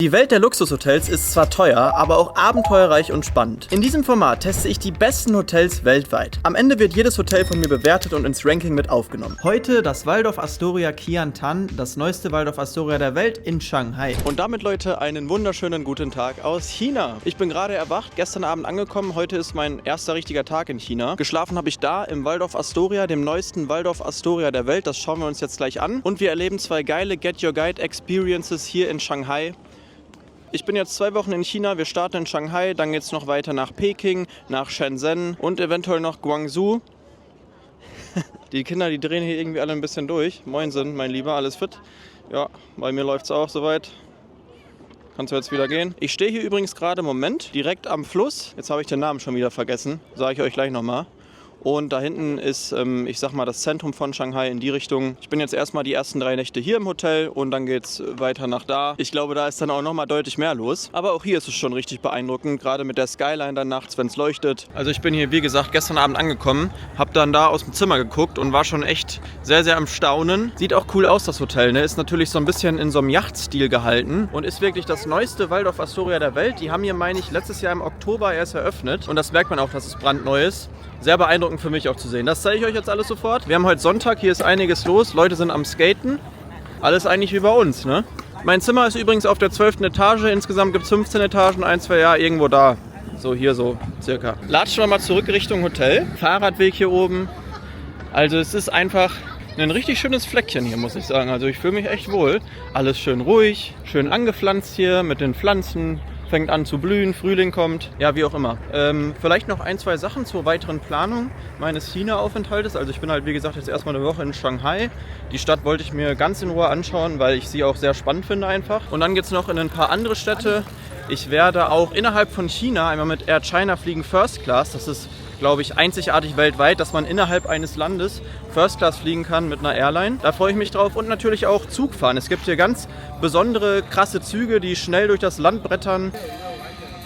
Die Welt der Luxushotels ist zwar teuer, aber auch abenteuerreich und spannend. In diesem Format teste ich die besten Hotels weltweit. Am Ende wird jedes Hotel von mir bewertet und ins Ranking mit aufgenommen. Heute das Waldorf Astoria Qiantan, das neueste Waldorf Astoria der Welt in Shanghai. Und damit, Leute, einen wunderschönen guten Tag aus China. Ich bin gerade erwacht, gestern Abend angekommen. Heute ist mein erster richtiger Tag in China. Geschlafen habe ich da im Waldorf Astoria, dem neuesten Waldorf Astoria der Welt. Das schauen wir uns jetzt gleich an. Und wir erleben zwei geile Get Your Guide Experiences hier in Shanghai. Ich bin jetzt 2 Wochen in China, wir starten in Shanghai, dann geht es noch weiter nach Peking, nach Shenzhen und eventuell noch Guangzhou. Die Kinder, die drehen hier irgendwie alle ein bisschen durch. Moinsen, mein Lieber, alles fit? Ja, bei mir läuft es auch soweit. Kannst du jetzt wieder gehen? Ich stehe hier übrigens gerade, Moment, direkt am Fluss. Jetzt habe ich den Namen schon wieder vergessen, sage ich euch gleich nochmal. Und da hinten ist, ich sag mal, das Zentrum von Shanghai in die Richtung. Ich bin jetzt erstmal die ersten 3 Nächte hier im Hotel und dann geht's weiter nach da. Ich glaube, da ist dann auch nochmal deutlich mehr los. Aber auch hier ist es schon richtig beeindruckend, gerade mit der Skyline dann nachts, wenn es leuchtet. Also ich bin hier, wie gesagt, gestern Abend angekommen, habe dann da aus dem Zimmer geguckt und war schon echt sehr, sehr am Staunen. Sieht auch cool aus, das Hotel, ne? Ist natürlich so ein bisschen in so einem Yachtstil gehalten und ist wirklich das neueste Waldorf Astoria der Welt. Die haben hier, meine ich, letztes Jahr im Oktober erst eröffnet und das merkt man auch, dass es brandneu ist. Sehr beeindruckend für mich auch zu sehen. Das zeige ich euch jetzt alles sofort. Wir haben heute Sonntag, hier ist einiges los. Leute sind am Skaten. Alles eigentlich wie bei uns, ne? Mein Zimmer ist übrigens auf der 12. Etage. Insgesamt gibt es 15 Etagen, 1, 2, ja, irgendwo da. So, hier so, circa. Latschen wir mal zurück Richtung Hotel. Fahrradweg hier oben. Also es ist einfach ein richtig schönes Fleckchen hier, muss ich sagen. Also ich fühle mich echt wohl. Alles schön ruhig, schön angepflanzt hier mit den Pflanzen. Fängt an zu blühen, Frühling kommt, ja, wie auch immer. Vielleicht noch 1, 2 Sachen zur weiteren Planung meines China-Aufenthaltes. Also ich bin halt, wie gesagt, jetzt erstmal eine Woche in Shanghai. Die Stadt wollte ich mir ganz in Ruhe anschauen, weil ich sie auch sehr spannend finde einfach. Und dann geht es noch in ein paar andere Städte. Ich werde auch innerhalb von China einmal mit Air China fliegen First Class. Das ist, glaube ich, einzigartig weltweit, dass man innerhalb eines Landes First Class fliegen kann mit einer Airline. Da freue ich mich drauf und natürlich auch Zug fahren. Es gibt hier ganz besondere, krasse Züge, die schnell durch das Land brettern.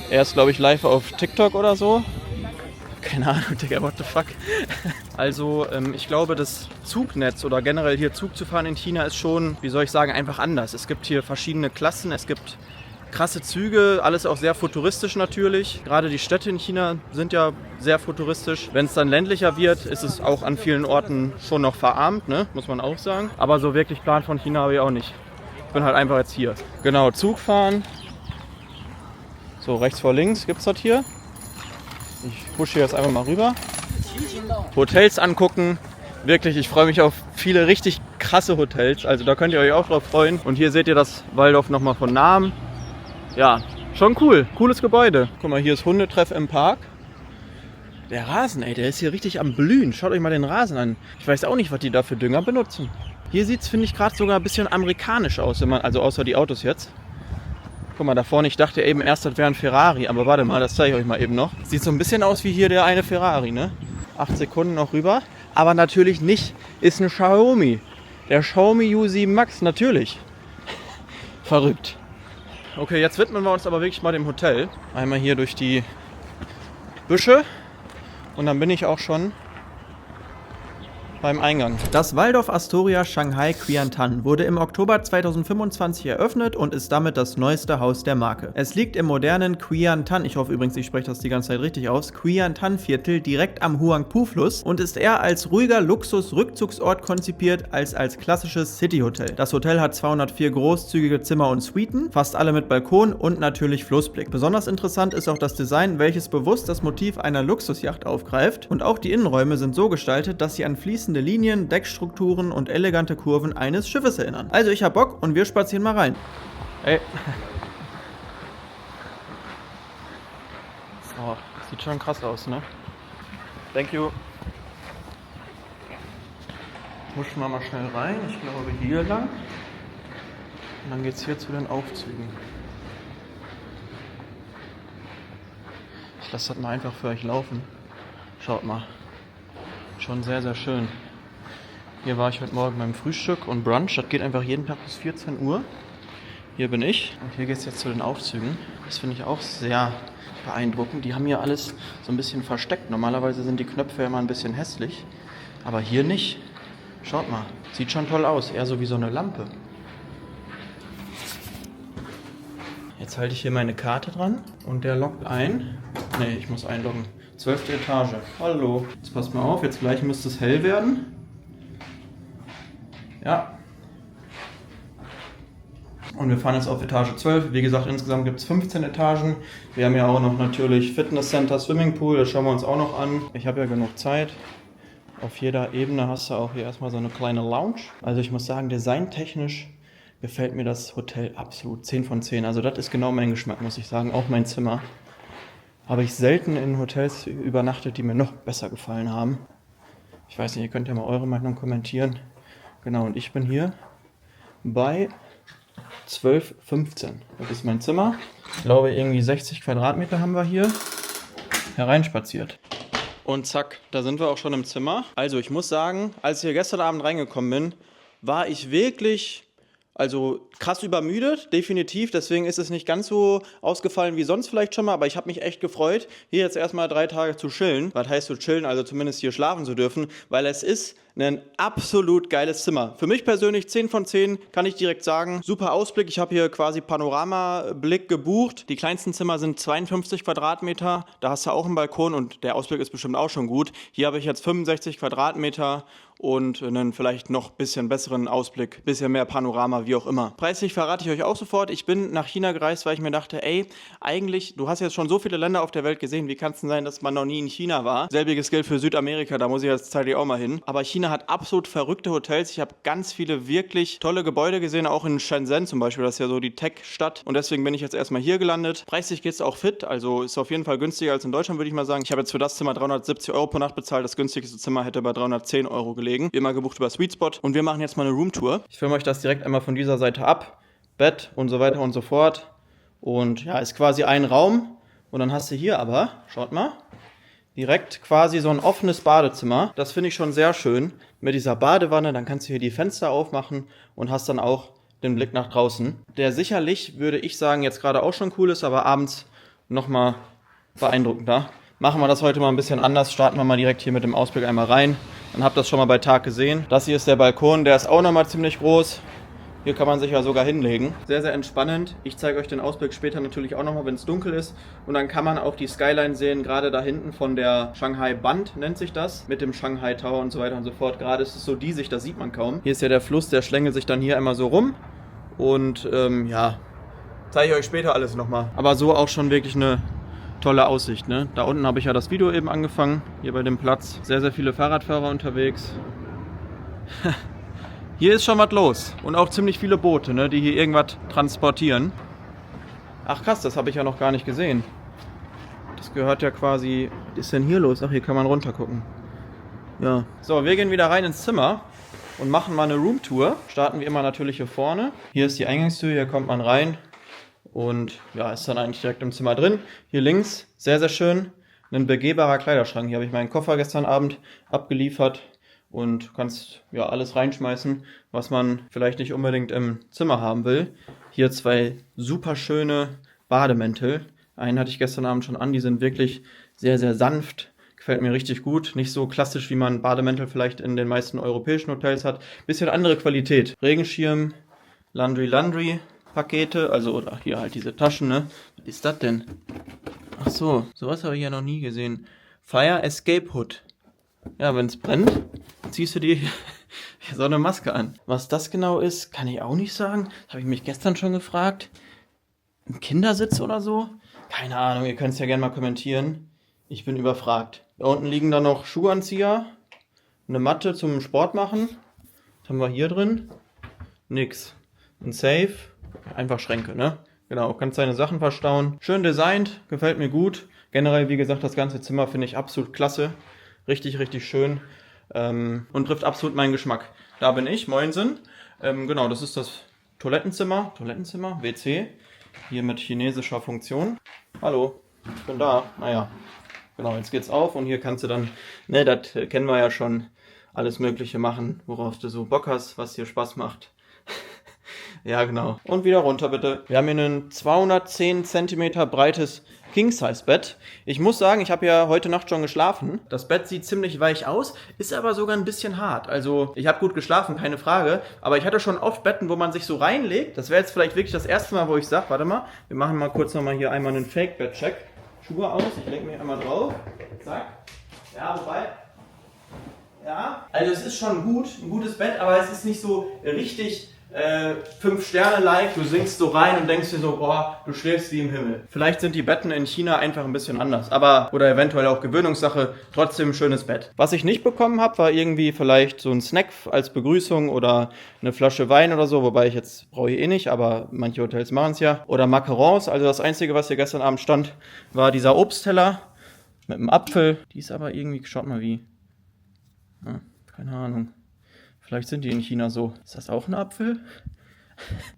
Er ist, glaube ich, live auf TikTok oder so. Keine Ahnung, Digga, what the fuck. Also, ich glaube, das Zugnetz oder generell hier Zug zu fahren in China ist schon, wie soll ich sagen, einfach anders. Es gibt hier verschiedene Klassen, es gibt krasse Züge, alles auch sehr futuristisch natürlich. Gerade die Städte in China sind ja sehr futuristisch. Wenn es dann ländlicher wird, ist es auch an vielen Orten schon noch verarmt, ne? Muss man auch sagen. Aber so wirklich Plan von China habe ich auch nicht. Ich bin halt einfach jetzt hier. Genau, Zug fahren. So, rechts vor links gibt es das hier. Ich pushe hier jetzt einfach mal rüber. Hotels angucken. Wirklich, ich freue mich auf viele richtig krasse Hotels. Also da könnt ihr euch auch drauf freuen. Und hier seht ihr das Waldorf nochmal von Namen. Ja, schon cool. Cooles Gebäude. Guck mal, hier ist Hundetreff im Park. Der Rasen, ey, der ist hier richtig am Blühen. Schaut euch mal den Rasen an. Ich weiß auch nicht, was die da für Dünger benutzen. Hier sieht es, finde ich, gerade sogar ein bisschen amerikanisch aus, wenn man, also außer die Autos jetzt. Guck mal, da vorne, ich dachte eben erst, das wäre ein Ferrari. Aber warte mal, das zeige ich euch mal eben noch. Sieht so ein bisschen aus wie hier der eine Ferrari, ne? 8 Sekunden noch rüber. Aber natürlich nicht. Ist ein Xiaomi. Der Xiaomi U7 Max, natürlich. Verrückt. Okay, jetzt widmen wir uns aber wirklich mal dem Hotel. Einmal hier durch die Büsche und dann bin ich auch schon beim Eingang. Das Waldorf Astoria Shanghai Qiantan wurde im Oktober 2025 eröffnet und ist damit das neueste Haus der Marke. Es liegt im modernen Qiantan, ich hoffe übrigens, ich spreche das die ganze Zeit richtig aus, Qiantan-Viertel direkt am Huangpu-Fluss und ist eher als ruhiger Luxus-Rückzugsort konzipiert als klassisches City-Hotel. Das Hotel hat 204 großzügige Zimmer und Suiten, fast alle mit Balkon und natürlich Flussblick. Besonders interessant ist auch das Design, welches bewusst das Motiv einer Luxusjacht aufgreift und auch die Innenräume sind so gestaltet, dass sie an fließende Linien, Deckstrukturen und elegante Kurven eines Schiffes erinnern. Also ich hab Bock und wir spazieren mal rein. Ey. Oh, sieht schon krass aus, ne? Thank you. Huschen wir mal schnell rein. Ich glaube hier lang. Und dann geht's hier zu den Aufzügen. Ich lasse das mal einfach für euch laufen. Schaut mal. Schon sehr, sehr schön. Hier war ich heute Morgen beim Frühstück und Brunch. Das geht einfach jeden Tag bis 14 Uhr. Hier bin ich. Und hier geht es jetzt zu den Aufzügen. Das finde ich auch sehr beeindruckend. Die haben hier alles so ein bisschen versteckt. Normalerweise sind die Knöpfe ja immer ein bisschen hässlich. Aber hier nicht. Schaut mal. Sieht schon toll aus. Eher so wie so eine Lampe. Jetzt halte ich hier meine Karte dran und der loggt ein. Ne, ich muss einloggen. 12. Etage. Hallo. Jetzt passt mal auf, jetzt gleich müsste es hell werden. Ja. Und wir fahren jetzt auf Etage 12. Wie gesagt, insgesamt gibt es 15 Etagen. Wir haben ja auch noch natürlich Fitnesscenter, Swimmingpool. Das schauen wir uns auch noch an. Ich habe ja genug Zeit. Auf jeder Ebene hast du auch hier erstmal so eine kleine Lounge. Also ich muss sagen, designtechnisch gefällt mir das Hotel absolut 10 von 10. Also das ist genau mein Geschmack, muss ich sagen. Auch mein Zimmer. Habe ich selten in Hotels übernachtet, die mir noch besser gefallen haben. Ich weiß nicht, ihr könnt ja mal eure Meinung kommentieren. Genau, und ich bin hier bei 12,15. Das ist mein Zimmer. Ich glaube, irgendwie 60 Quadratmeter haben wir hier hereinspaziert. Und zack, da sind wir auch schon im Zimmer. Also ich muss sagen, als ich hier gestern Abend reingekommen bin, war ich wirklich krass übermüdet, definitiv. Deswegen ist es nicht ganz so ausgefallen wie sonst vielleicht schon mal. Aber ich habe mich echt gefreut, hier jetzt erstmal 3 Tage zu chillen. Was heißt zu chillen? Also zumindest hier schlafen zu dürfen. Weil es ist ein absolut geiles Zimmer. Für mich persönlich 10 von 10, kann ich direkt sagen. Super Ausblick. Ich habe hier quasi Panoramablick gebucht. Die kleinsten Zimmer sind 52 Quadratmeter. Da hast du auch einen Balkon und der Ausblick ist bestimmt auch schon gut. Hier habe ich jetzt 65 Quadratmeter und einen vielleicht noch ein bisschen besseren Ausblick. Bisschen mehr Panorama, wie auch immer. Preislich verrate ich euch auch sofort. Ich bin nach China gereist, weil ich mir dachte, ey, eigentlich, du hast jetzt schon so viele Länder auf der Welt gesehen. Wie kann es denn sein, dass man noch nie in China war? Selbiges gilt für Südamerika, da muss ich jetzt zeitlich auch mal hin. Aber China hat absolut verrückte Hotels. Ich habe ganz viele wirklich tolle Gebäude gesehen, auch in Shenzhen zum Beispiel. Das ist ja so die Tech-Stadt. Und deswegen bin ich jetzt erstmal hier gelandet. Preislich geht es auch fit, also ist auf jeden Fall günstiger als in Deutschland, würde ich mal sagen. Ich habe jetzt für das Zimmer 370 Euro pro Nacht bezahlt. Das günstigste Zimmer hätte bei 310 Euro gelegen. Wie immer gebucht über Sweetspot. Und wir machen jetzt mal eine Roomtour. Ich filme euch das direkt einmal von dieser Seite ab. Bett und so weiter und so fort. Und ja, ist quasi ein Raum. Und dann hast du hier aber, schaut mal, direkt quasi so ein offenes Badezimmer. Das finde ich schon sehr schön. Mit dieser Badewanne, dann kannst du hier die Fenster aufmachen und hast dann auch den Blick nach draußen. Der sicherlich, würde ich sagen, jetzt gerade auch schon cool ist, aber abends nochmal beeindruckender. Machen wir das heute mal ein bisschen anders. Starten wir mal direkt hier mit dem Ausblick einmal rein. Dann habt ihr das schon mal bei Tag gesehen. Das hier ist der Balkon, der ist auch nochmal ziemlich groß. Hier kann man sich ja sogar hinlegen. Sehr, sehr entspannend. Ich zeige euch den Ausblick später natürlich auch nochmal, wenn es dunkel ist. Und dann kann man auch die Skyline sehen, gerade da hinten von der Shanghai Band nennt sich das. Mit dem Shanghai Tower und so weiter und so fort. Gerade ist es so diesig, das sieht man kaum. Hier ist ja der Fluss, der schlängelt sich dann hier einmal so rum. Und ja, zeige ich euch später alles nochmal. Aber so auch schon wirklich eine tolle Aussicht, ne? Da unten habe ich ja das Video eben angefangen, hier bei dem Platz. Sehr, sehr viele Fahrradfahrer unterwegs. Hier ist schon was los. Und auch ziemlich viele Boote, ne, die hier irgendwas transportieren. Ach krass, das habe ich ja noch gar nicht gesehen. Das gehört ja quasi... Was ist denn hier los? Ach, hier kann man runter gucken. Ja. So, wir gehen wieder rein ins Zimmer und machen mal eine Roomtour. Starten wie immer natürlich hier vorne. Hier ist die Eingangstür, hier kommt man rein. Und ja, ist dann eigentlich direkt im Zimmer drin. Hier links, sehr, sehr schön, ein begehbarer Kleiderschrank. Hier habe ich meinen Koffer gestern Abend abgeliefert. Und du kannst ja alles reinschmeißen, was man vielleicht nicht unbedingt im Zimmer haben will. Hier 2 super schöne Bademäntel. Einen hatte ich gestern Abend schon an, die sind wirklich sehr, sehr sanft. Gefällt mir richtig gut. Nicht so klassisch, wie man Bademäntel vielleicht in den meisten europäischen Hotels hat. Bisschen andere Qualität. Regenschirm, Laundry Pakete, also oder hier halt diese Taschen, ne? Was ist das denn? Ach so, sowas habe ich ja noch nie gesehen. Fire Escape Hood. Ja, wenn es brennt, ziehst du dir so eine Maske an. Was das genau ist, kann ich auch nicht sagen. Das habe ich mich gestern schon gefragt. Ein Kindersitz oder so? Keine Ahnung, ihr könnt es ja gerne mal kommentieren. Ich bin überfragt. Da unten liegen dann noch Schuhanzieher, eine Matte zum Sport machen. Was haben wir hier drin? Nix. Ein Safe, einfach Schränke, ne? Genau, kannst deine Sachen verstauen. Schön designt, gefällt mir gut. Generell, wie gesagt, das ganze Zimmer finde ich absolut klasse. Richtig, richtig schön und trifft absolut meinen Geschmack. Da bin ich, Moinsen. Genau, das ist das Toilettenzimmer, WC. Hier mit chinesischer Funktion. Hallo, ich bin da. Naja, genau, jetzt geht's auf und hier kannst du dann, ne, das kennen wir ja schon, alles Mögliche machen, worauf du so Bock hast, was dir Spaß macht. Ja, genau. Und wieder runter, bitte. Wir haben hier ein 210 cm breites King-Size-Bett. Ich muss sagen, ich habe ja heute Nacht schon geschlafen. Das Bett sieht ziemlich weich aus, ist aber sogar ein bisschen hart. Also ich habe gut geschlafen, keine Frage. Aber ich hatte schon oft Betten, wo man sich so reinlegt. Das wäre jetzt vielleicht wirklich das erste Mal, wo ich sage, warte mal, wir machen mal kurz nochmal hier einmal einen Fake-Bett-Check. Schuhe aus, ich lege mich einmal drauf. Zack. Ja, wobei... Ja, also es ist schon gut, ein gutes Bett, aber es ist nicht so richtig 5-Sterne-like. Du sinkst so rein und denkst dir so, boah, du schläfst wie im Himmel. Vielleicht sind die Betten in China einfach ein bisschen anders, aber oder eventuell auch Gewöhnungssache, trotzdem ein schönes Bett. Was ich nicht bekommen habe, war irgendwie vielleicht so ein Snack als Begrüßung oder eine Flasche Wein oder so, wobei ich jetzt brauche ich eh nicht, aber manche Hotels machen es ja. Oder Macarons, also das Einzige, was hier gestern Abend stand, war dieser Obstteller mit einem Apfel. Die ist aber irgendwie, schaut mal wie. Ja, keine Ahnung. Vielleicht sind die in China so. Ist das auch ein Apfel?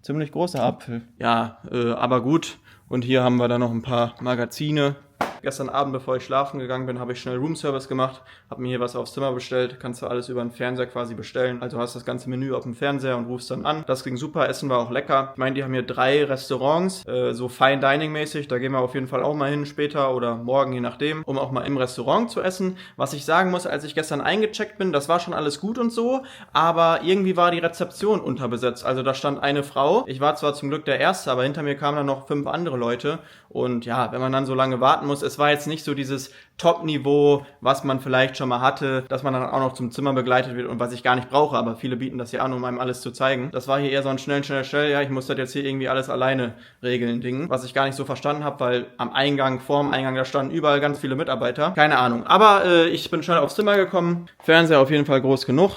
Ziemlich großer Apfel. Ja, aber gut. Und hier haben wir dann noch ein paar Magazine. Gestern Abend, bevor ich schlafen gegangen bin, habe ich schnell Roomservice gemacht, habe mir hier was aufs Zimmer bestellt, kannst du alles über den Fernseher quasi bestellen, also hast das ganze Menü auf dem Fernseher und rufst dann an. Das ging super, Essen war auch lecker. Ich meine, die haben hier 3 Restaurants, so Fine Dining mäßig, da gehen wir auf jeden Fall auch mal hin später oder morgen, je nachdem, um auch mal im Restaurant zu essen. Was ich sagen muss, als ich gestern eingecheckt bin, das war schon alles gut und so, aber irgendwie war die Rezeption unterbesetzt, also da stand eine Frau, ich war zwar zum Glück der Erste, aber hinter mir kamen dann noch 5 andere Leute und ja, wenn man dann so lange warten muss, es war jetzt nicht so dieses Top-Niveau, was man vielleicht schon mal hatte, dass man dann auch noch zum Zimmer begleitet wird und was ich gar nicht brauche, aber viele bieten das ja an, um einem alles zu zeigen. Das war hier eher so ein schnell, ja, ich muss das jetzt hier irgendwie alles alleine regeln Ding, was ich gar nicht so verstanden habe, weil am Eingang, vorm Eingang, da standen überall ganz viele Mitarbeiter. Keine Ahnung, aber ich bin schnell aufs Zimmer gekommen, Fernseher auf jeden Fall groß genug.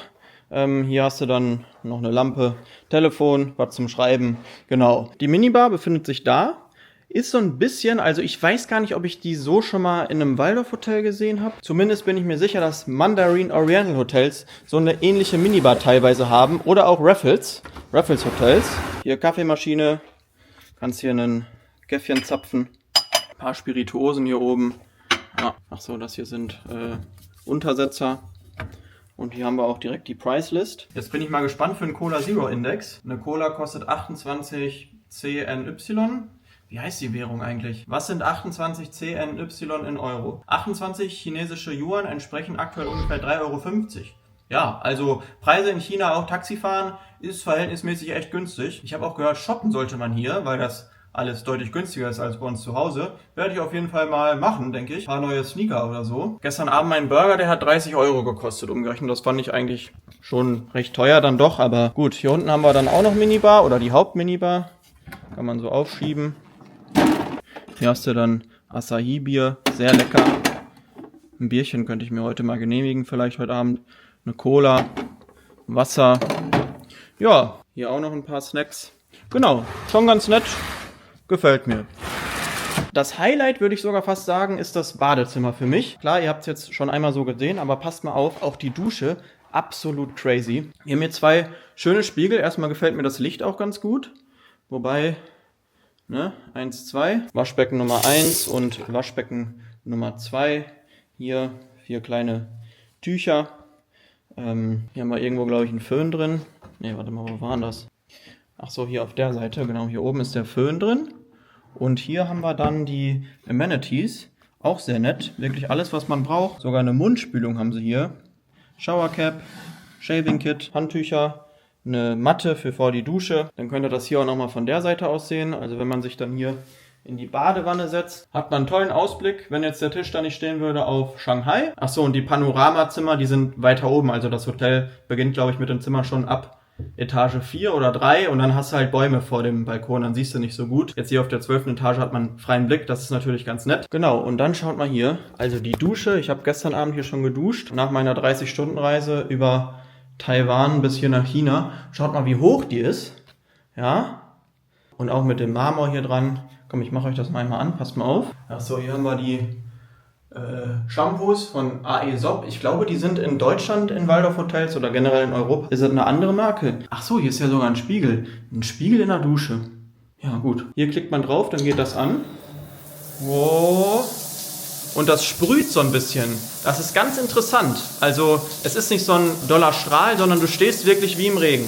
Hier hast du dann noch eine Lampe, Telefon, was zum Schreiben, genau. Die Minibar befindet sich da. Ist so ein bisschen, also ich weiß gar nicht, ob ich die so schon mal in einem Waldorf-Hotel gesehen habe. Zumindest bin ich mir sicher, dass Mandarin Oriental Hotels so eine ähnliche Minibar teilweise haben. Oder auch Raffles Hotels. Hier Kaffeemaschine, kannst hier einen Käffchen zapfen. Ein paar Spirituosen hier oben. Ja, ach so, das hier sind Untersetzer. Und hier haben wir auch direkt die Price-List. Jetzt bin ich mal gespannt für einen Cola Zero Index. Eine Cola kostet 28 CNY. Wie heißt die Währung eigentlich? Was sind 28 CNY in Euro? 28 chinesische Yuan entsprechen aktuell ungefähr 3,50 Euro. Ja, also Preise in China, auch Taxifahren, ist verhältnismäßig echt günstig. Ich habe auch gehört, shoppen sollte man hier, weil das alles deutlich günstiger ist als bei uns zu Hause. Werde ich auf jeden Fall mal machen, denke ich. Ein paar neue Sneaker oder so. Gestern Abend mein Burger, der hat 30 Euro gekostet, umgerechnet. Das fand ich eigentlich schon recht teuer dann doch, aber gut. Hier unten haben wir dann auch noch Minibar oder die Hauptminibar. Kann man so aufschieben. Hier hast du dann Asahi-Bier, sehr lecker. Ein Bierchen könnte ich mir heute mal genehmigen, vielleicht heute Abend. Eine Cola, Wasser. Ja, hier auch noch ein paar Snacks. Genau, schon ganz nett. Gefällt mir. Das Highlight, würde ich sogar fast sagen, ist das Badezimmer für mich. Klar, ihr habt es jetzt schon einmal so gesehen, aber passt mal auf, auch die Dusche, absolut crazy. Hier haben wir 2 schöne Spiegel. Erstmal gefällt mir das Licht auch ganz gut. Wobei... 1, 2, Waschbecken Nummer 1 und Waschbecken Nummer 2. Hier 4 kleine Tücher. Hier haben wir irgendwo, glaube ich, einen Föhn drin. Ne, warte mal, wo war das? Ach so, hier auf der Seite, genau, hier oben ist der Föhn drin. Und hier haben wir dann die Amenities, auch sehr nett, wirklich alles, was man braucht. Sogar eine Mundspülung haben sie hier. Showercap, Shaving Kit, Handtücher. Eine Matte für vor die Dusche. Dann könnte das hier auch nochmal von der Seite aussehen. Also wenn man sich dann hier in die Badewanne setzt, hat man einen tollen Ausblick, wenn jetzt der Tisch da nicht stehen würde, auf Shanghai. Achso, und die Panoramazimmer, die sind weiter oben. Also das Hotel beginnt, glaube ich, mit dem Zimmer schon ab Etage 4 oder 3 und dann hast du halt Bäume vor dem Balkon, dann siehst du nicht so gut. Jetzt hier auf der 12. Etage hat man freien Blick, das ist natürlich ganz nett. Genau, und dann schaut mal hier, also die Dusche, ich habe gestern Abend hier schon geduscht, nach meiner 30-Stunden-Reise über Taiwan bis hier nach China. Schaut mal, wie hoch die ist. Ja. Und auch mit dem Marmor hier dran. Komm, ich mache euch das mal einmal an. Passt mal auf. Achso, hier haben wir die Shampoos von Aesop. Ich glaube, die sind in Deutschland in Waldorf Hotels oder generell in Europa. Ist das eine andere Marke? Ach so, hier ist ja sogar ein Spiegel. Ein Spiegel in der Dusche. Ja, gut. Hier klickt man drauf, dann geht das an. Wow. Und das sprüht so ein bisschen. Das ist ganz interessant. Also, es ist nicht so ein doller Strahl, sondern du stehst wirklich wie im Regen.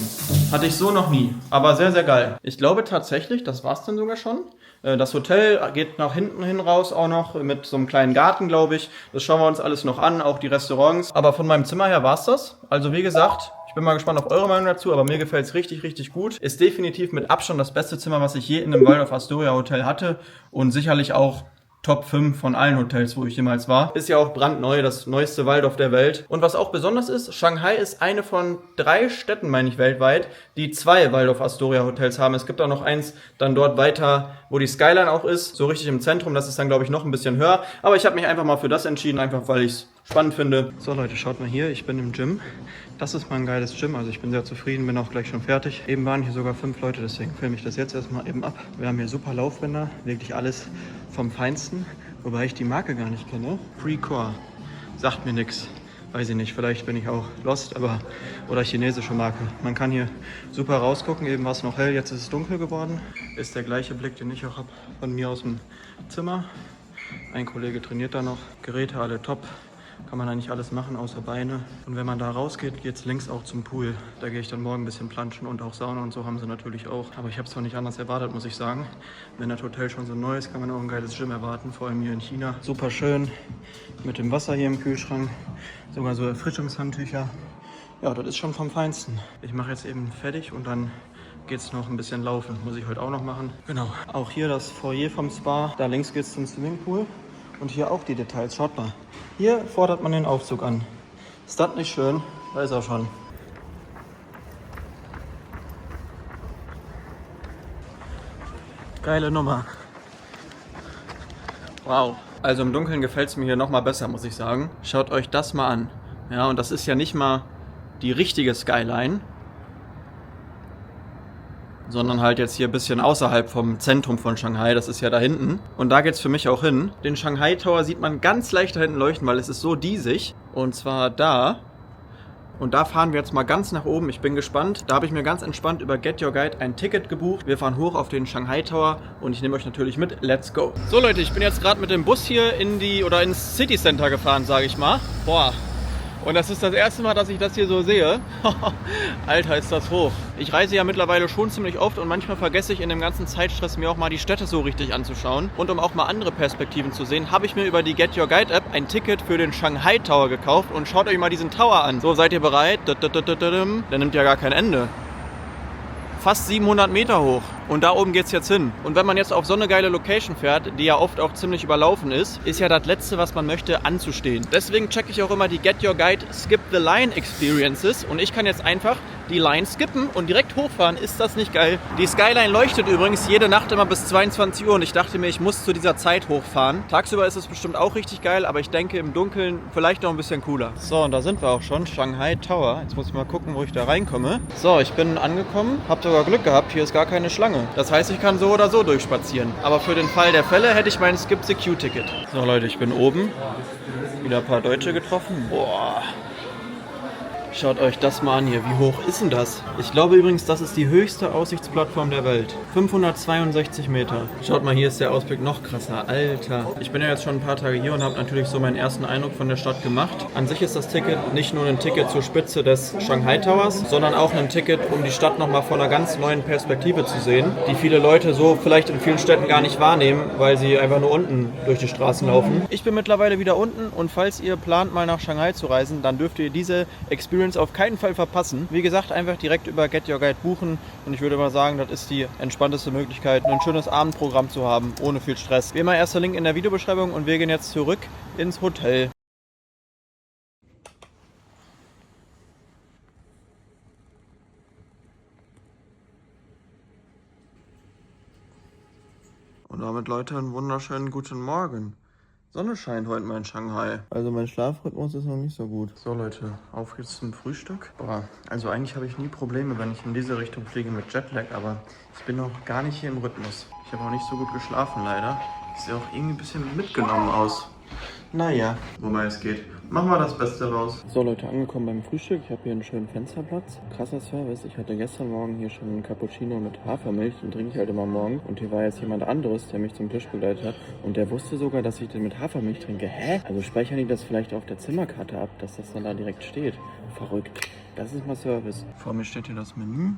Hatte ich so noch nie, aber sehr, sehr geil. Ich glaube tatsächlich, das war's dann sogar schon. Das Hotel geht nach hinten hin raus auch noch mit so einem kleinen Garten, glaube ich. Das schauen wir uns alles noch an, auch die Restaurants. Aber von meinem Zimmer her war's das. Also wie gesagt, ich bin mal gespannt auf eure Meinung dazu, aber mir gefällt es richtig, richtig gut. Ist definitiv mit Abstand das beste Zimmer, was ich je in einem Waldorf Astoria Hotel hatte. Und sicherlich auch Top 5 von allen Hotels, wo ich jemals war. Ist ja auch brandneu, das neueste Waldorf der Welt. Und was auch besonders ist, Shanghai ist eine von 3 Städten, meine ich, weltweit, die 2 Waldorf Astoria Hotels haben. Es gibt auch noch eins dann dort weiter, wo die Skyline auch ist, so richtig im Zentrum. Das ist dann, glaube ich, noch ein bisschen höher. Aber ich habe mich einfach mal für das entschieden, einfach weil ich es spannend finde. So Leute, schaut mal hier, ich bin im Gym. Das ist mal ein geiles Gym, also ich bin sehr zufrieden, bin auch gleich schon fertig. Eben waren hier sogar 5 Leute, deswegen filme ich das jetzt erstmal eben ab. Wir haben hier super Laufbänder, wirklich alles vom Feinsten, wobei ich die Marke gar nicht kenne. Precor, sagt mir nichts, weiß ich nicht, vielleicht bin ich auch lost, aber oder chinesische Marke. Man kann hier super rausgucken, eben war es noch hell, jetzt ist es dunkel geworden. Ist der gleiche Blick, den ich auch habe von mir aus dem Zimmer. Ein Kollege trainiert da noch, Geräte alle top. Kann man eigentlich alles machen, außer Beine. Und wenn man da rausgeht, geht es links auch zum Pool. Da gehe ich dann morgen ein bisschen planschen und auch Sauna und so haben sie natürlich auch. Aber ich habe es zwar nicht anders erwartet, muss ich sagen. Wenn das Hotel schon so neu ist, kann man auch ein geiles Gym erwarten, vor allem hier in China. Super schön, mit dem Wasser hier im Kühlschrank, sogar so Erfrischungshandtücher. Ja, das ist schon vom Feinsten. Ich mache jetzt eben fertig und dann geht es noch ein bisschen laufen. Muss ich heute auch noch machen. Genau, auch hier das Foyer vom Spa. Da links geht es zum Swimmingpool. Und hier auch die Details, schaut mal. Hier fordert man den Aufzug an. Ist das nicht schön? Da ist er schon. Geile Nummer. Wow. Also im Dunkeln gefällt es mir hier nochmal besser, muss ich sagen. Schaut euch das mal an. Ja, und das ist ja nicht mal die richtige Skyline, sondern halt jetzt hier ein bisschen außerhalb vom Zentrum von Shanghai, das ist ja da hinten. Und da geht's für mich auch hin. Den Shanghai Tower sieht man ganz leicht da hinten leuchten, weil es ist so diesig. Und zwar da. Und da fahren wir jetzt mal ganz nach oben. Ich bin gespannt. Da habe ich mir ganz entspannt über Get Your Guide ein Ticket gebucht. Wir fahren hoch auf den Shanghai Tower und ich nehme euch natürlich mit. Let's go! So Leute, ich bin jetzt gerade mit dem Bus hier ins City Center gefahren, sage ich mal. Boah. Und das ist das erste Mal, dass ich das hier so sehe. Alter, ist das hoch. Ich reise ja mittlerweile schon ziemlich oft und manchmal vergesse ich in dem ganzen Zeitstress mir auch mal die Städte so richtig anzuschauen. Und um auch mal andere Perspektiven zu sehen, habe ich mir über die Get Your Guide App ein Ticket für den Shanghai Tower gekauft. Und schaut euch mal diesen Tower an. So, seid ihr bereit? Der nimmt ja gar kein Ende. Fast 700 Meter hoch. Und da oben geht's jetzt hin. Und wenn man jetzt auf so eine geile Location fährt, die ja oft auch ziemlich überlaufen ist ja das Letzte, was man möchte, anzustehen. Deswegen checke ich auch immer die Get Your Guide Skip the Line Experiences. Und ich kann jetzt einfach die Line skippen und direkt hochfahren. Ist das nicht geil? Die Skyline leuchtet übrigens jede Nacht immer bis 22 Uhr. Und ich dachte mir, ich muss zu dieser Zeit hochfahren. Tagsüber ist es bestimmt auch richtig geil, aber ich denke im Dunkeln vielleicht noch ein bisschen cooler. So, und da sind wir auch schon. Shanghai Tower. Jetzt muss ich mal gucken, wo ich da reinkomme. So, ich bin angekommen. Hab sogar Glück gehabt. Hier ist gar keine Schlange. Das heißt, ich kann so oder so durchspazieren. Aber für den Fall der Fälle hätte ich mein Skip-the-Queue-Ticket. So Leute, ich bin oben. Wieder ein paar Deutsche getroffen. Boah. Schaut euch das mal an hier. Wie hoch ist denn das? Ich glaube übrigens, das ist die höchste Aussichtsplattform der Welt. 562 Meter. Schaut mal, hier ist der Ausblick noch krasser. Alter. Ich bin ja jetzt schon ein paar Tage hier und habe natürlich so meinen ersten Eindruck von der Stadt gemacht. An sich ist das Ticket nicht nur ein Ticket zur Spitze des Shanghai Towers, sondern auch ein Ticket, um die Stadt nochmal von einer ganz neuen Perspektive zu sehen, die viele Leute so vielleicht in vielen Städten gar nicht wahrnehmen, weil sie einfach nur unten durch die Straßen laufen. Ich bin mittlerweile wieder unten und falls ihr plant, mal nach Shanghai zu reisen, dann dürft ihr diese Experience auf keinen Fall verpassen. Wie gesagt, einfach direkt über Get Your Guide buchen und ich würde mal sagen, das ist die entspannteste Möglichkeit, ein schönes Abendprogramm zu haben, ohne viel Stress. Wie immer, erster Link in der Videobeschreibung und wir gehen jetzt zurück ins Hotel. Und damit, Leute, einen wunderschönen guten Morgen. Sonne scheint heute mal in Shanghai. Also mein Schlafrhythmus ist noch nicht so gut. So Leute, auf geht's zum Frühstück. Boah, also eigentlich habe ich nie Probleme, wenn ich in diese Richtung fliege mit Jetlag, aber ich bin noch gar nicht hier im Rhythmus. Ich habe auch nicht so gut geschlafen leider. Ich sehe auch irgendwie ein bisschen mitgenommen aus. Naja, wobei es geht. Machen wir das Beste raus. So Leute, angekommen beim Frühstück. Ich habe hier einen schönen Fensterplatz. Krasser Service. Ich hatte gestern Morgen hier schon einen Cappuccino mit Hafermilch. Den trinke ich halt immer morgen. Und hier war jetzt jemand anderes, der mich zum Tisch begleitet hat. Und der wusste sogar, dass ich den mit Hafermilch trinke. Hä? Also speichern die das vielleicht auf der Zimmerkarte ab, dass das dann da direkt steht? Verrückt. Das ist mal Service. Vor mir steht hier das Menü.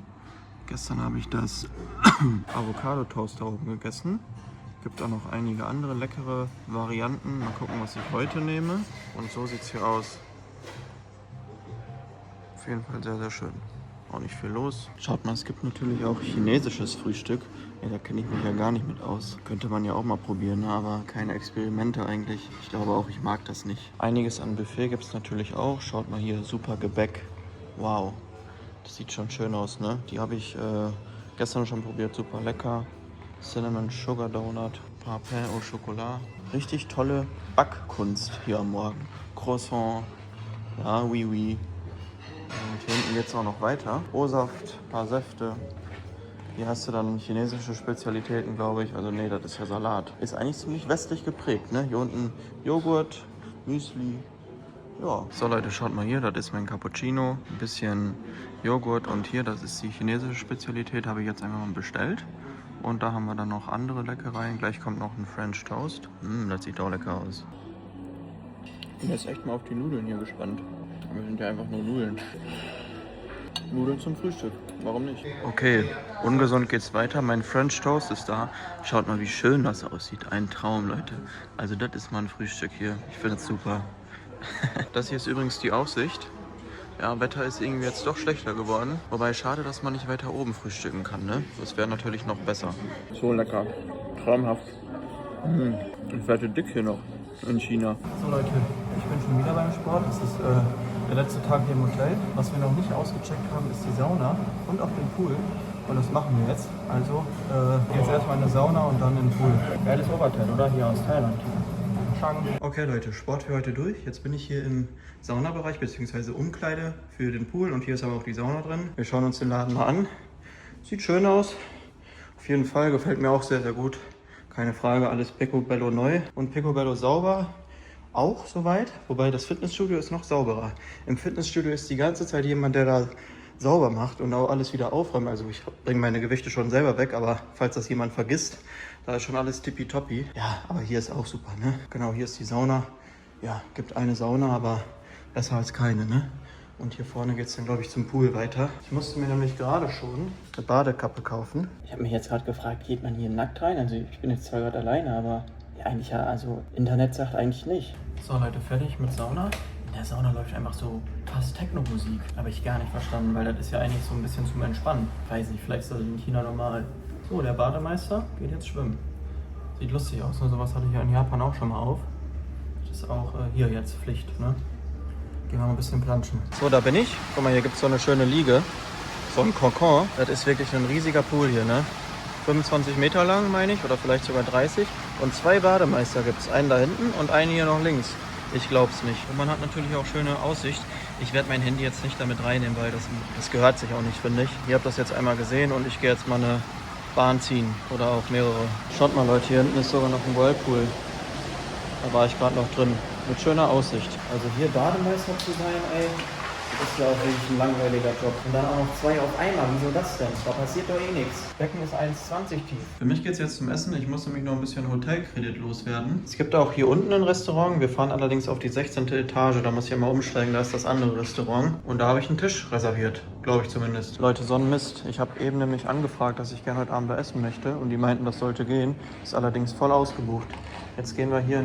Gestern habe ich das Avocado-Toast da oben gegessen. Gibt auch noch einige andere leckere Varianten. Mal gucken, was ich heute nehme. Und so sieht es hier aus. Auf jeden Fall sehr, sehr schön. Auch nicht viel los. Schaut mal, es gibt natürlich auch chinesisches Frühstück. Ja, da kenne ich mich ja gar nicht mit aus. Könnte man ja auch mal probieren, ne? Aber keine Experimente eigentlich. Ich glaube auch, ich mag das nicht. Einiges an Buffet gibt es natürlich auch. Schaut mal hier, super Gebäck. Wow, das sieht schon schön aus, ne? Die habe ich gestern schon probiert, super lecker. Cinnamon Sugar Donut, Pain au Chocolat. Richtig tolle Backkunst hier am Morgen. Croissant, ja, oui, oui. Und hier hinten geht es auch noch weiter. O-Saft, paar Säfte. Hier hast du dann chinesische Spezialitäten, glaube ich. Also nee, das ist ja Salat. Ist eigentlich ziemlich westlich geprägt, ne? Hier unten Joghurt, Müsli. Ja. So Leute, schaut mal hier, das ist mein Cappuccino. Ein bisschen Joghurt und hier, das ist die chinesische Spezialität, habe ich jetzt einfach mal bestellt. Und da haben wir dann noch andere Leckereien. Gleich kommt noch ein French Toast. Das sieht auch lecker aus. Ich bin jetzt echt mal auf die Nudeln hier gespannt. Wir sind ja einfach nur Nudeln. Nudeln zum Frühstück. Warum nicht? Okay, ungesund geht's weiter. Mein French Toast ist da. Schaut mal, wie schön das aussieht. Ein Traum, Leute. Also das ist mein Frühstück hier. Ich finde es super. Das hier ist übrigens die Aussicht. Ja, Wetter ist irgendwie jetzt doch schlechter geworden. Wobei, schade, dass man nicht weiter oben frühstücken kann, ne? Das wäre natürlich noch besser. So lecker. Traumhaft. Ich werde dick hier noch in China. So Leute, ich bin schon wieder beim Sport. Das ist der letzte Tag hier im Hotel. Was wir noch nicht ausgecheckt haben, ist die Sauna und auch den Pool. Und das machen wir jetzt. Also jetzt erstmal in eine Sauna und dann in den Pool. Geiles Oberteil, oder? Hier aus Thailand. Okay Leute, Sport für heute durch. Jetzt bin ich hier im Saunabereich bzw. Umkleide für den Pool und hier ist aber auch die Sauna drin. Wir schauen uns den Laden mal an. Sieht schön aus. Auf jeden Fall, gefällt mir auch sehr, sehr gut. Keine Frage, alles Picobello neu und Picobello sauber. Auch soweit, wobei das Fitnessstudio ist noch sauberer. Im Fitnessstudio ist die ganze Zeit jemand, der da sauber macht und auch alles wieder aufräumt. Also ich bringe meine Gewichte schon selber weg, aber falls das jemand vergisst, da ist schon alles tippitoppi. Ja, aber hier ist auch super, ne? Genau, hier ist die Sauna. Ja, gibt eine Sauna, aber besser als keine, ne? Und hier vorne geht es dann, glaube ich, zum Pool weiter. Ich musste mir nämlich gerade schon eine Badekappe kaufen. Ich habe mich jetzt gerade gefragt, geht man hier nackt rein? Also ich bin jetzt zwar gerade alleine, aber ja, eigentlich ja, also Internet sagt eigentlich nicht. So Leute, fertig mit Sauna. In der Sauna läuft einfach so fast Techno-Musik. Habe ich gar nicht verstanden, weil das ist ja eigentlich so ein bisschen zum Entspannen. Weiß nicht, vielleicht ist das in China normal. So, der Bademeister geht jetzt schwimmen. Sieht lustig aus, ne? Sowas hatte ich ja in Japan auch schon mal auf. Das ist auch hier jetzt Pflicht, ne? Gehen wir mal ein bisschen planschen. So, da bin ich. Guck mal, hier gibt es so eine schöne Liege. So ein Kokon. Das ist wirklich ein riesiger Pool hier, ne? 25 Meter lang, meine ich, oder vielleicht sogar 30. Und 2 Bademeister gibt es. Einen da hinten und einen hier noch links. Ich glaube es nicht. Und man hat natürlich auch schöne Aussicht. Ich werde mein Handy jetzt nicht damit reinnehmen, weil das gehört sich auch nicht, finde ich. Ihr habt das jetzt einmal gesehen und ich gehe jetzt mal eine Bahn ziehen oder auch mehrere. Schaut mal Leute, hier hinten ist sogar noch ein Whirlpool. Da war ich gerade noch drin. Mit schöner Aussicht. Also hier Bademeister zu sein, ey, das ist ja auch wirklich ein langweiliger Job. Und dann auch noch 2 auf einmal. Wieso das denn? Da passiert doch eh nichts. Becken ist 1,20 tief. Für mich geht es jetzt zum Essen. Ich muss nämlich noch ein bisschen Hotelkredit loswerden. Es gibt auch hier unten ein Restaurant. Wir fahren allerdings auf die 16. Etage. Da muss ich ja mal umsteigen. Da ist das andere Restaurant. Und da habe ich einen Tisch reserviert. Glaube ich zumindest. Leute, so ein Mist. Ich habe eben nämlich angefragt, dass ich gerne heute Abend da essen möchte. Und die meinten, das sollte gehen. Ist allerdings voll ausgebucht. Jetzt gehen wir hier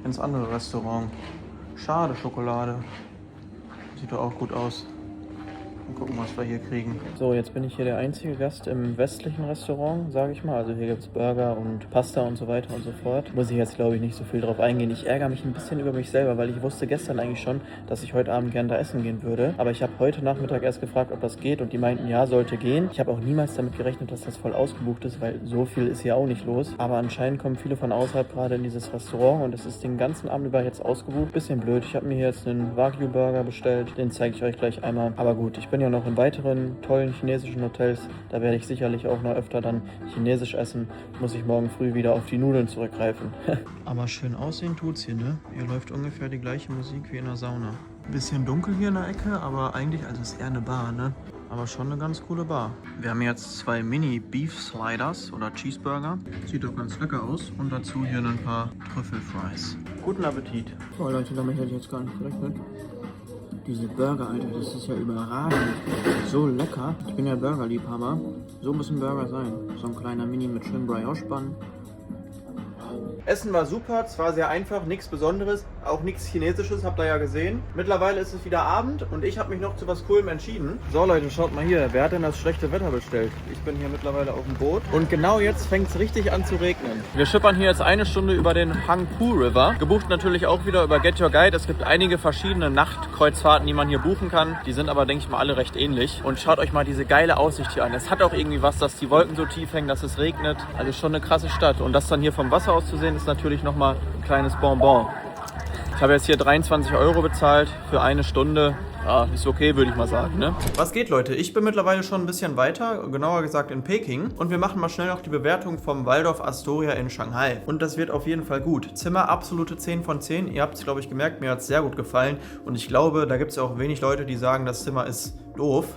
ins andere Restaurant. Schade, Schokolade. Sieht doch auch gut aus. Mal gucken, was wir hier kriegen. So, jetzt bin ich hier der einzige Gast im westlichen Restaurant, sage ich mal. Also hier gibt es Burger und Pasta und so weiter und so fort. Muss ich jetzt, glaube ich, nicht so viel drauf eingehen. Ich ärgere mich ein bisschen über mich selber, weil ich wusste gestern eigentlich schon, dass ich heute Abend gerne da essen gehen würde. Aber ich habe heute Nachmittag erst gefragt, ob das geht und die meinten, ja, sollte gehen. Ich habe auch niemals damit gerechnet, dass das voll ausgebucht ist, weil so viel ist hier auch nicht los. Aber anscheinend kommen viele von außerhalb gerade in dieses Restaurant und es ist den ganzen Abend über jetzt ausgebucht. Bisschen blöd. Ich habe mir hier jetzt einen Wagyu-Burger bestellt. Den zeige ich euch gleich einmal. Aber gut, ich bin ja noch in weiteren tollen chinesischen Hotels. Da werde ich sicherlich auch noch öfter dann chinesisch essen. Muss ich morgen früh wieder auf die Nudeln zurückgreifen. Aber schön aussehen tut's hier, ne? Hier läuft ungefähr die gleiche Musik wie in der Sauna. Bisschen dunkel hier in der Ecke, aber eigentlich, also ist eher eine Bar, ne? Aber schon eine ganz coole Bar. Wir haben jetzt 2 Mini-Beef-Sliders oder Cheeseburger. Sieht doch ganz lecker aus. Und dazu hier ein paar Trüffelfries. Guten Appetit. Oh Leute, damit hätte ich jetzt gar nicht gerechnet. Diese Burger, Alter, das ist ja überragend. So lecker. Ich bin ja Burgerliebhaber. So muss ein Burger sein. So ein kleiner Mini mit schönem Brioche-Bun. Essen war super, zwar sehr einfach, nichts Besonderes, auch nichts Chinesisches, habt ihr ja gesehen. Mittlerweile ist es wieder Abend und ich habe mich noch zu was Coolem entschieden. So Leute, schaut mal hier, wer hat denn das schlechte Wetter bestellt? Ich bin hier mittlerweile auf dem Boot und genau jetzt fängt es richtig an zu regnen. Wir schippern hier jetzt eine Stunde über den Hangpu River. Gebucht natürlich auch wieder über Get Your Guide. Es gibt einige verschiedene Nachtkreuzfahrten, die man hier buchen kann. Die sind aber, denke ich mal, alle recht ähnlich. Und schaut euch mal diese geile Aussicht hier an. Es hat auch irgendwie was, dass die Wolken so tief hängen, dass es regnet. Also schon eine krasse Stadt. Und das dann hier vom Wasser aus zu sehen, ist natürlich nochmal ein kleines Bonbon. Ich habe jetzt hier 23 € bezahlt für eine Stunde. Ja, ist okay, würde ich mal sagen, ne? Was geht, Leute? Ich bin mittlerweile schon ein bisschen weiter, genauer gesagt in Peking. Und wir machen mal schnell noch die Bewertung vom Waldorf Astoria in Shanghai. Und das wird auf jeden Fall gut. Zimmer absolute 10 von 10. Ihr habt es, glaube ich, gemerkt, mir hat es sehr gut gefallen. Und ich glaube, da gibt es auch wenig Leute, die sagen, das Zimmer ist doof.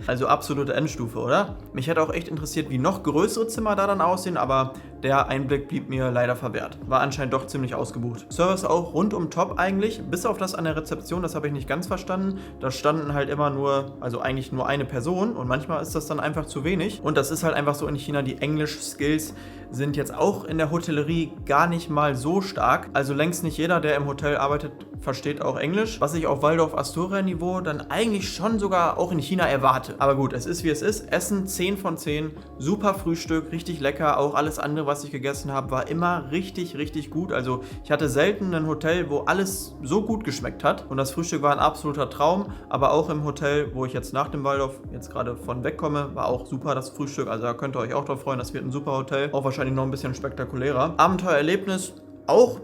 Also absolute Endstufe, oder? Mich hätte auch echt interessiert, wie noch größere Zimmer da dann aussehen, aber der Einblick blieb mir leider verwehrt. War anscheinend doch ziemlich ausgebucht. Service auch rundum top eigentlich, bis auf das an der Rezeption, das habe ich nicht ganz verstanden. Da standen halt immer nur, also eigentlich nur eine Person und manchmal ist das dann einfach zu wenig. Und das ist halt einfach so in China, die Englisch-Skills sind jetzt auch in der Hotellerie gar nicht mal so stark. Also längst nicht jeder, der im Hotel arbeitet, versteht auch Englisch. Was ich auf Waldorf Astoria Niveau dann eigentlich schon sogar auch in China erwarte. Aber gut, es ist wie es ist. Essen 10 von 10. Super Frühstück, richtig lecker. Auch alles andere, was ich gegessen habe, war immer richtig, richtig gut. Also ich hatte selten ein Hotel, wo alles so gut geschmeckt hat. Und das Frühstück war ein absoluter Traum. Aber auch im Hotel, wo ich jetzt nach dem Waldorf jetzt gerade von wegkomme, war auch super das Frühstück. Also da könnt ihr euch auch drauf freuen. Das wird ein super Hotel. Auch wahrscheinlich noch ein bisschen spektakulärer. Abenteuererlebnis auch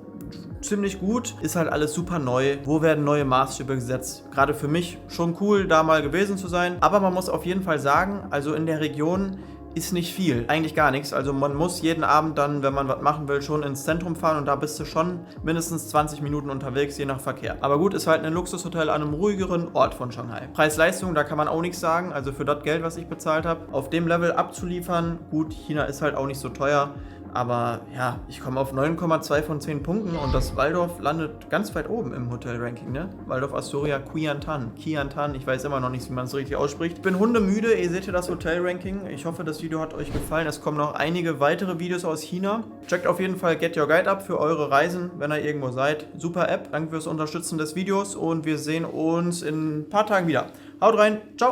ziemlich gut, ist halt alles super neu. Wo werden neue Maßstäbe gesetzt? Gerade für mich schon cool, da mal gewesen zu sein. Aber man muss auf jeden Fall sagen, also in der Region ist nicht viel, eigentlich gar nichts. Also man muss jeden Abend dann, wenn man was machen will, schon ins Zentrum fahren und da bist du schon mindestens 20 Minuten unterwegs, je nach Verkehr. Aber gut, ist halt ein Luxushotel an einem ruhigeren Ort von Shanghai. Preis-Leistung, da kann man auch nichts sagen. Also für das Geld, was ich bezahlt habe, auf dem Level abzuliefern, gut, China ist halt auch nicht so teuer. Aber ja, ich komme auf 9,2 von 10 Punkten und das Waldorf landet ganz weit oben im Hotel-Ranking, ne? Waldorf Astoria Qiantan. Qiantan, ich weiß immer noch nicht, wie man es richtig ausspricht. Ich bin hundemüde, ihr seht hier das Hotel-Ranking. Ich hoffe, das Video hat euch gefallen. Es kommen noch einige weitere Videos aus China. Checkt auf jeden Fall Get Your Guide ab für eure Reisen, wenn ihr irgendwo seid. Super App, danke fürs Unterstützen des Videos und wir sehen uns in ein paar Tagen wieder. Haut rein, ciao!